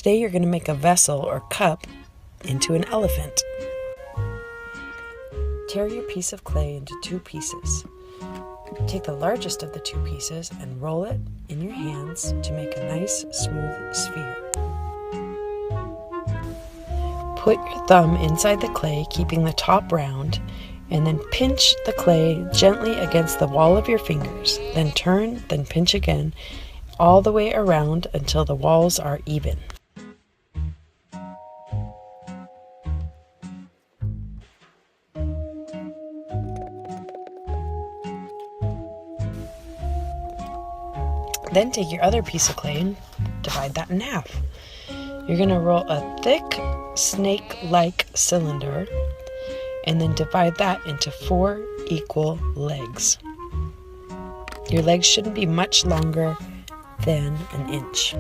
Today you're going to make a vessel or cup into an elephant. Tear your piece of clay into 2 pieces. Take the largest of the 2 pieces and roll it in your hands to make a nice smooth sphere. Put your thumb inside the clay, keeping the top round, and then pinch the clay gently against the wall of your fingers. Then turn, then pinch again, all the way around until the walls are even. Then take your other piece of clay and divide that in half. You're going to roll a thick snake-like cylinder and then divide that into 4 equal legs. Your legs shouldn't be much longer than an inch.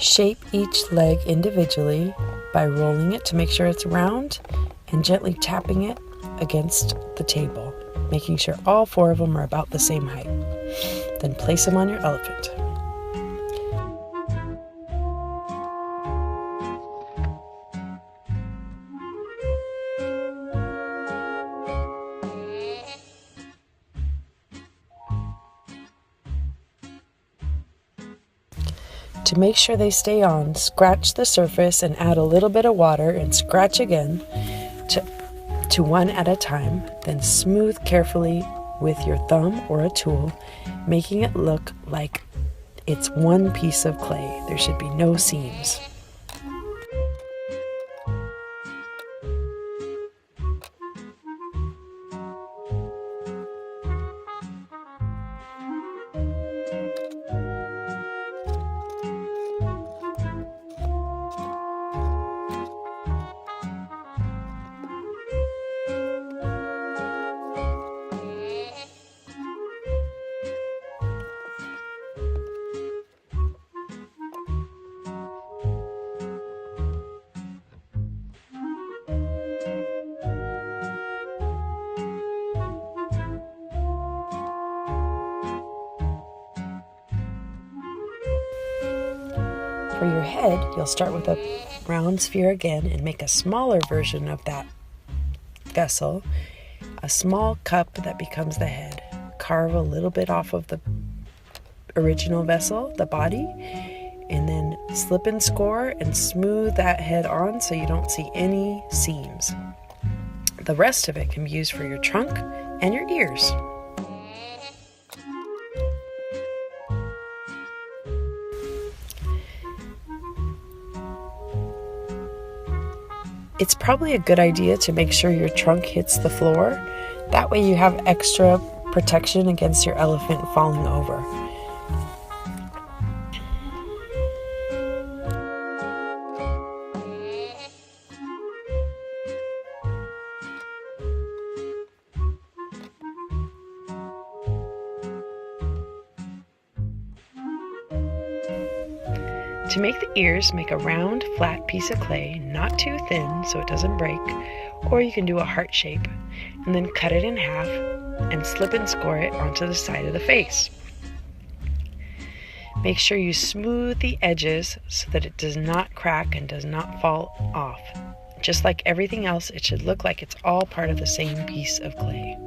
Shape each leg individually by rolling it to make sure it's round and gently tapping it against the table, making sure all 4 of them are about the same height. Then place them on your elephant. To make sure they stay on, scratch the surface and add a little bit of water and scratch again to 1 at a time. Then smooth carefully with your thumb or a tool, making it look like it's 1 piece of clay. There should be no seams. For your head, you'll start with a round sphere again and make a smaller version of that vessel, a small cup that becomes the head. Carve a little bit off of the original vessel, the body, and then slip and score and smooth that head on so you don't see any seams. The rest of it can be used for your trunk and your ears. It's probably a good idea to make sure your trunk hits the floor. That way you have extra protection against your elephant falling over. To make the ears, make a round, flat piece of clay, not too thin so it doesn't break, or you can do a heart shape, and then cut it in half and slip and score it onto the side of the face. Make sure you smooth the edges so that it does not crack and does not fall off. Just like everything else, it should look like it's all part of the same piece of clay.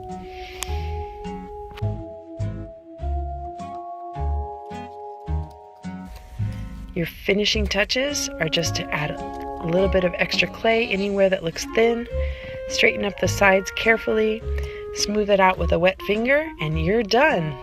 Your finishing touches are just to add a little bit of extra clay anywhere that looks thin, straighten up the sides carefully, smooth it out with a wet finger, and you're done.